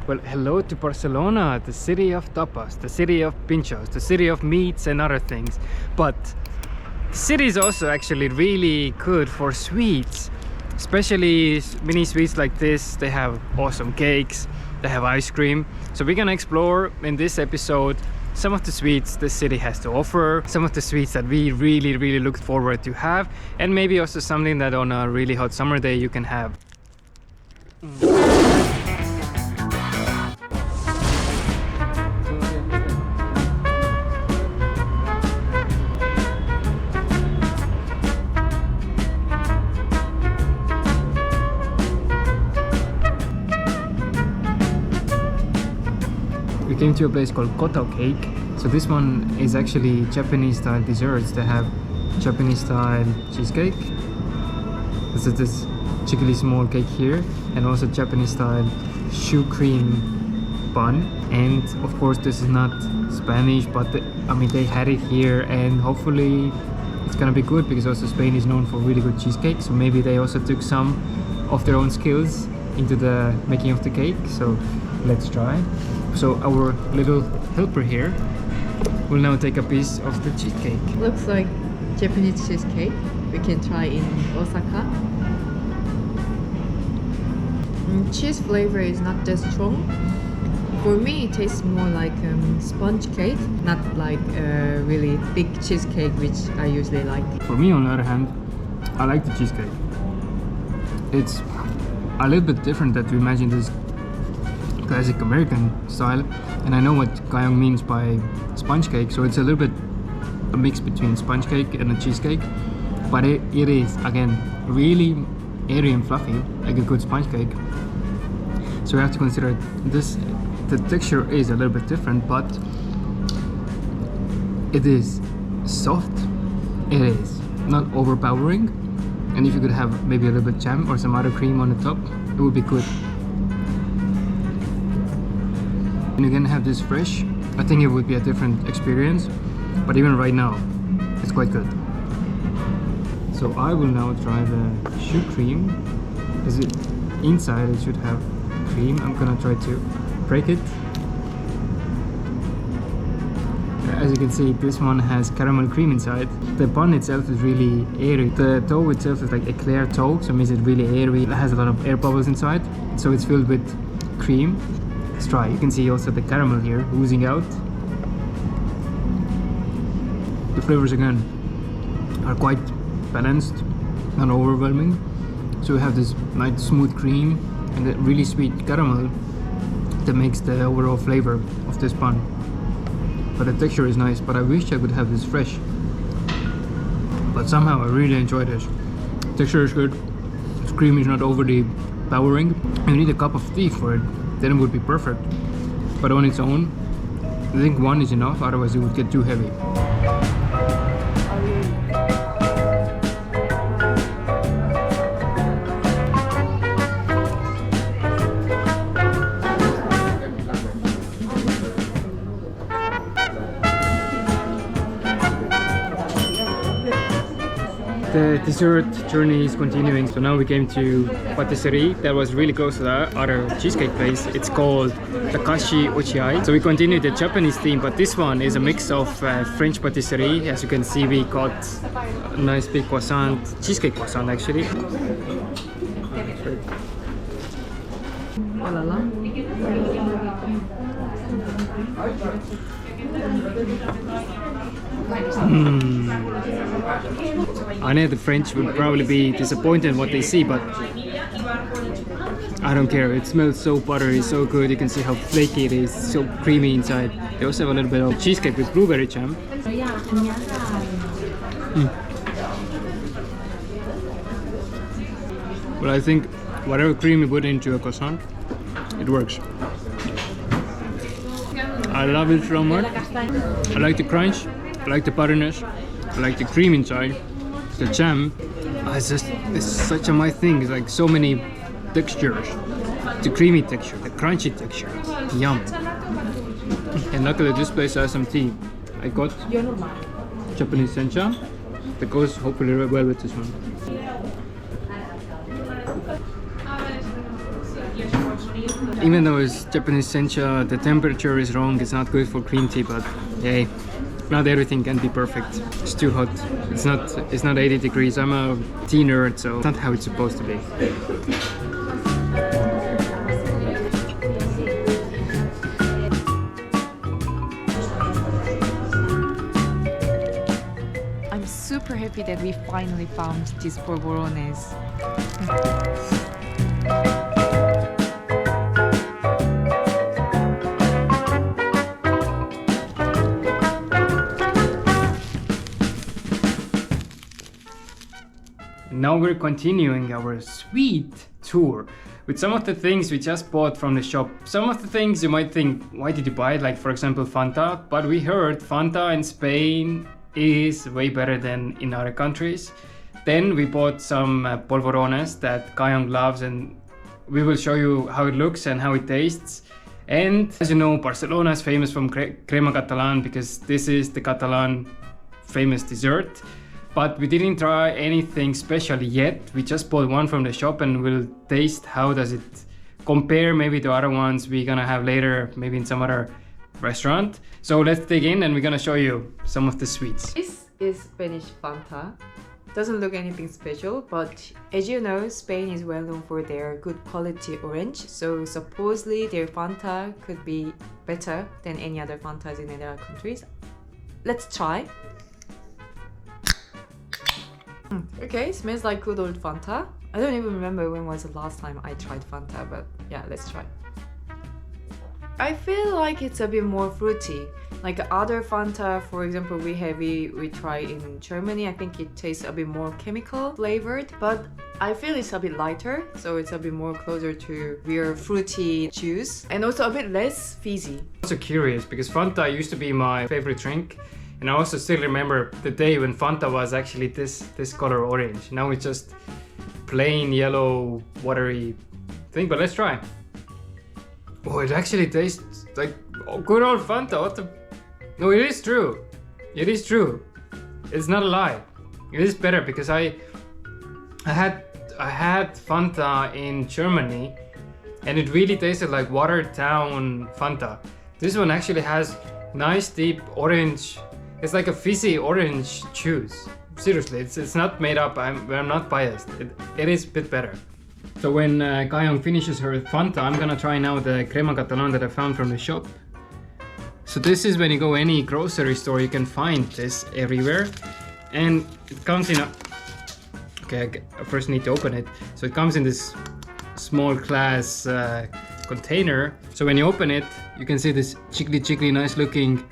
Well, hello to Barcelona, the city of tapas, the city of pinchos, the city of meats and other things. But the city is also actually really good for sweets, especially mini sweets like this. They have awesome cakes, they have ice cream. So we're gonna explore in this episode some of the sweets the city has to offer, some of the sweets that we really look forward to have, and maybe also something that on a really hot summer day you can have. We came to a place called Coto Cake. So this one is actually Japanese style desserts. They have Japanese style cheesecake. This is this chickily small cake here, and also Japanese style choux cream bun. And of course this is not Spanish, but they had it here, and hopefully it's gonna be good because also Spain is known for really good cheesecake. So maybe they also took some of their own skills into the making of the cake. So let's try. So our little helper here will now take a piece of the cheesecake. Looks like Japanese cheesecake. We can try in Osaka. Cheese flavor is not that strong. For me, it tastes more like sponge cake, not like a really thick cheesecake, which I usually like. For me, on the other hand, I like the cheesecake. It's a little bit different that we imagine this classic American style, and I know what Gayong means by sponge cake, so it's a little bit a mix between sponge cake and a cheesecake, but it is again really airy and fluffy like a good sponge cake. So we have to consider this. The texture is a little bit different, but it is soft, it is not overpowering, and if you could have maybe a little bit jam or some other cream on the top, it would be good. And you can have this fresh, I think it would be a different experience, but even right now it's quite good. So I will now try the choux cream. Is it inside? It should have cream. I'm gonna try to break it. As you can see, this one has caramel cream inside. The bun itself is really airy. The dough itself is like eclair dough, so it makes it really airy. It has a lot of air bubbles inside, so it's filled with cream. Let's try. You can see also the caramel here oozing out. The flavors again are quite balanced, not overwhelming. So we have this nice smooth cream and the really sweet caramel that makes the overall flavor of this bun. But the texture is nice, but I wish I could have this fresh. But somehow I really enjoy this. Texture is good, the cream is not overly powering. You need a cup of tea for it, then it would be perfect. But on its own, I think one is enough, otherwise it would get too heavy. The dessert journey is continuing, so now we came to Pastelería that was really close to the other cheesecake place. It's called Takashi Ochiai. So we continue the Japanese theme, but this one is a mix of French patisserie. As you can see, we got a nice big croissant, cheesecake croissant actually. I know the French would probably be disappointed in what they see, but I don't care. It smells so buttery, so good. You can see how flaky it is, so creamy inside. They also have a little bit of cheesecake with blueberry jam. Well, I think whatever cream you put into a croissant, it works. I love it so much. I like the crunch, I like the butteriness, I like the cream inside, the jam. It's such a my thing. It's like so many textures. The creamy texture, the crunchy texture, yum. And luckily this place has some tea. I got Japanese sencha that goes hopefully well with this one. Even though it's Japanese sencha, the temperature is wrong. It's not good for green tea, but hey, not everything can be perfect. It's too hot. It's not 80 degrees. I'm a tea nerd, so it's not how it's supposed to be. I'm super happy that we finally found these polvorones. Now we're continuing our sweet tour with some of the things we just bought from the shop. Some of the things you might think, why did you buy it? Like for example Fanta, but we heard Fanta in Spain is way better than in other countries. Then we bought some polvorones that Kayong loves, and we will show you how it looks and how it tastes. And as you know, Barcelona is famous from crema catalan because this is the Catalan famous dessert. But we didn't try anything special yet. We just bought one from the shop and we'll taste how does it compare maybe to other ones we're gonna have later, maybe in some other restaurant. So let's dig in and we're gonna show you some of the sweets. This is Spanish Fanta. Doesn't look anything special, but as you know, Spain is well known for their good quality orange. So supposedly their Fanta could be better than any other Fantas in other countries. Let's try. Okay, smells like good old Fanta. I don't even remember when was the last time I tried Fanta, but yeah, let's try. I feel like it's a bit more fruity. Like other Fanta, for example, we try in Germany. I think it tastes a bit more chemical flavored, but I feel it's a bit lighter, so it's a bit more closer to real fruity juice, and also a bit less fizzy. I'm also curious because Fanta used to be my favorite drink. And I also still remember the day when Fanta was actually this color orange. Now it's just plain yellow, watery thing, but let's try. Oh, it actually tastes like good old Fanta. What the? No, it is true. It is true. It's not a lie. It is better because I had Fanta in Germany and it really tasted like watered down Fanta. This one actually has nice deep orange. It's like a fizzy orange juice. Seriously, it's not made up. I'm not biased. It is a bit better. So when Kayong finishes her Fanta, I'm gonna try now the crema catalan that I found from the shop. So this is when you go any grocery store, you can find this everywhere. And it comes in a... Okay, I first need to open it. So it comes in this small glass container. So when you open it, you can see this chickly nice looking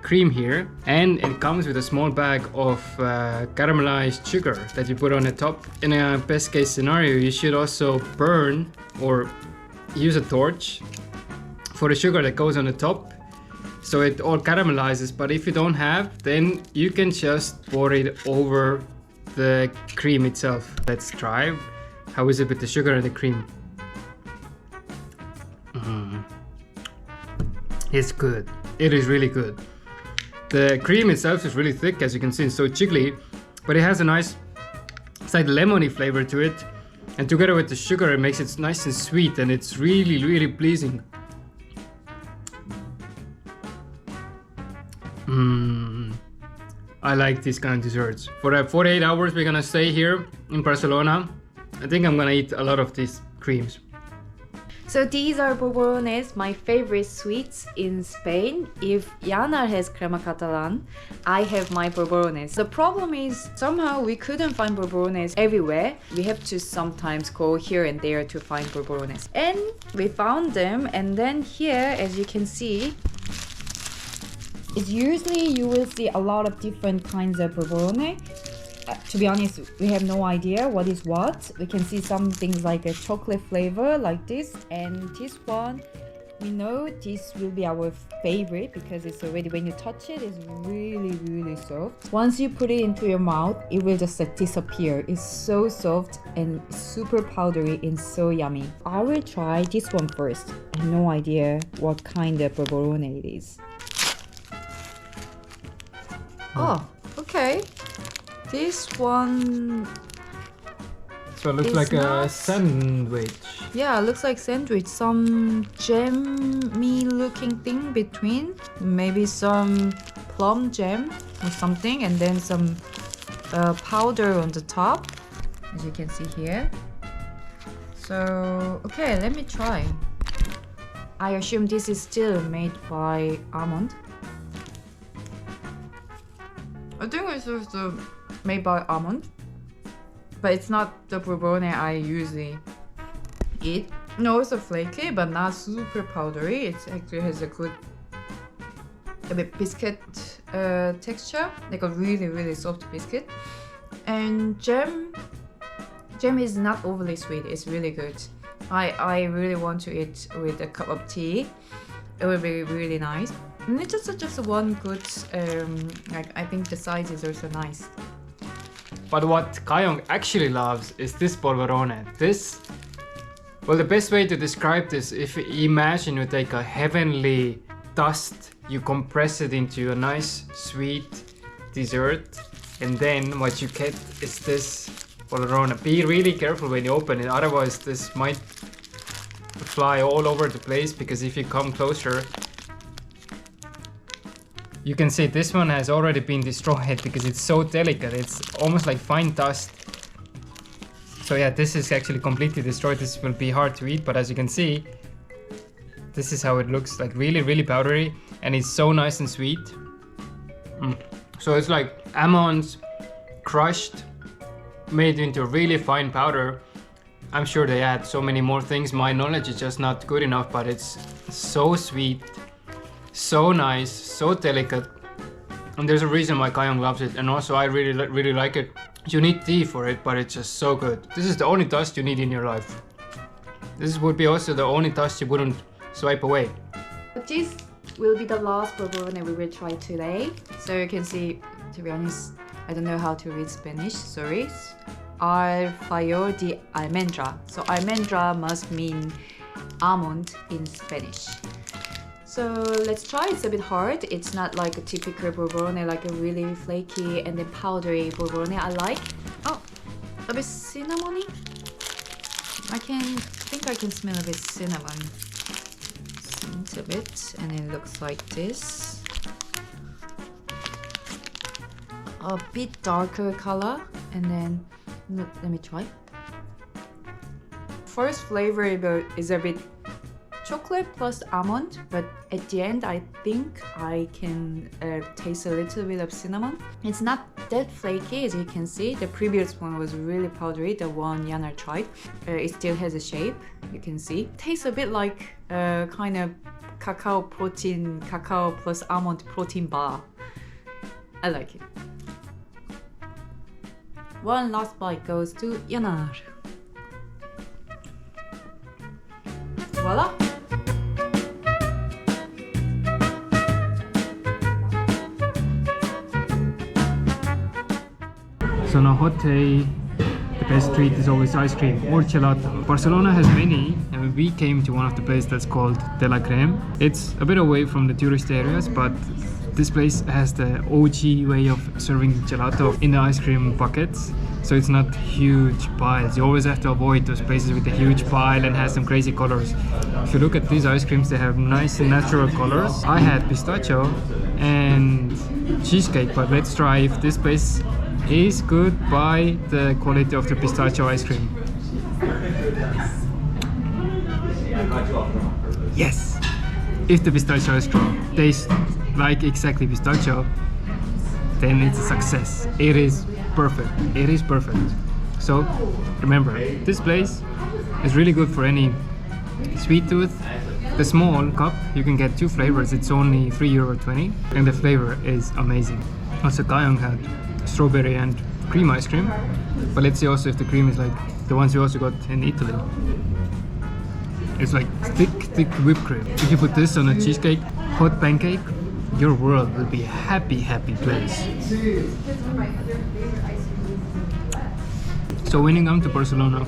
cream here, and it comes with a small bag of caramelized sugar that you put on the top. In a best case scenario, you should also burn or use a torch for the sugar that goes on the top so it all caramelizes. But if you don't have, then you can just pour it over the cream itself. Let's try. How is it with the sugar and the cream? It's good. It is really good. The cream itself is really thick, as you can see, it's so jiggly, but it has a nice slight lemony flavor to it, and together with the sugar it makes it nice and sweet, and it's really pleasing. I like these kind of desserts. For the 48 hours we're gonna stay here in Barcelona, I think I'm gonna eat a lot of these creams. So these are polvorones, my favorite sweets in Spain. If Yana has crema catalan, I have my polvorones. The problem is somehow we couldn't find polvorones everywhere. We have to sometimes go here and there to find polvorones. And we found them, and then here, as you can see, it's usually you will see a lot of different kinds of polvorone. To be honest, we have no idea what is what. We can see some things like a chocolate flavor like this, and this one, we know this will be our favorite because it's already, when you touch it, it's really soft. Once you put it into your mouth, it will just disappear. It's so soft and super powdery and so yummy. I will try this one first. I have no idea what kind of polvorone it is. Oh, okay. This one So it looks like a sandwich. Yeah, looks like sandwich. Some jammy looking thing between. Maybe some plum jam or something, and then some powder on the top, as you can see here. So, okay, let me try. I assume this is still made by almond. I think it's also made by almond, but it's not the Polvorone I usually eat. No, it's a flaky, but not super powdery. It actually has a good, a bit biscuit texture, like a really soft biscuit. And jam is not overly sweet. It's really good. I really want to eat with a cup of tea. It will be really nice. And it's just one good, like I think the size is also nice. But what Kayong actually loves is this polvorone. This, well, the best way to describe this, if you imagine you take a heavenly dust, you compress it into a nice sweet dessert, and then what you get is this polvorone. Be really careful when you open it, otherwise this might fly all over the place, because if you come closer, you can see this one has already been destroyed because it's so delicate. It's almost like fine dust. So yeah, this is actually completely destroyed. This will be hard to eat, but as you can see, this is how it looks, like really powdery, and it's so nice and sweet. So it's like almonds crushed, made into really fine powder. I'm sure they add so many more things. My knowledge is just not good enough, but it's so sweet, so nice, so delicate. And there's a reason why Kayong loves it, and also I really like it. You need tea for it, but it's just so good. This is the only dust you need in your life. This would be also the only dust you wouldn't swipe away. This will be the last Polvorone we will try today. So you can see, to be honest, I don't know how to read Spanish, sorry. Al fallo de almendra. So almendra must mean almond in Spanish. So let's try. It's a bit hard. It's not like a typical Polvorone, like a really flaky and then powdery Polvorone I like. Oh, a bit cinnamony. I think I can smell a bit cinnamon. Scent a bit, and it looks like this. A bit darker color, and then let me try. First flavor is a bit chocolate plus almond, but at the end I think I can taste a little bit of cinnamon. It's not that flaky, as you can see. The previous one was really powdery, the one Yanar tried. It still has a shape, you can see. Tastes a bit like kind of cacao plus almond protein bar. I like it. One last bite goes to Yanar. Voila! So now hot day, the best treat is always ice cream or gelato. Barcelona has many, and we came to one of the places that's called DelaCrem. It's a bit away from the tourist areas, but this place has the OG way of serving gelato in the ice cream buckets. So it's not huge piles. You always have to avoid those places with the huge pile and has some crazy colors. If you look at these ice creams, they have nice and natural colors. I had pistachio and cheesecake, but let's try if this place is good by the quality of the pistachio ice cream. Yes! If the pistachio ice cream tastes like exactly pistachio, then it's a success. It is perfect. It is perfect. So remember, this place is really good for any sweet tooth. The small cup, you can get 2 flavors. It's only €3.20, and the flavor is amazing. Also, Kayong had strawberry and cream ice cream, but let's see also if the cream is like the ones we also got in Italy. It's like thick whipped cream. If you put this on a cheesecake, hot pancake, your world will be a happy place. So when you come to Barcelona,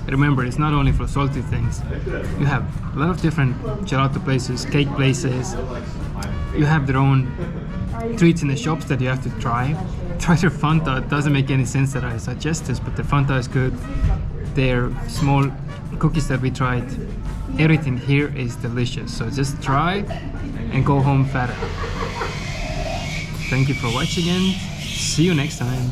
remember, it's not only for salty things. You have a lot of different gelato places, cake places. You have their own treats in the shops that you have to try. Try their Fanta. It doesn't make any sense that I suggest this, but the Fanta is good. their small cookies that we tried. Everything here is delicious, so just try and go home fatter. Thank you for watching and see you next time.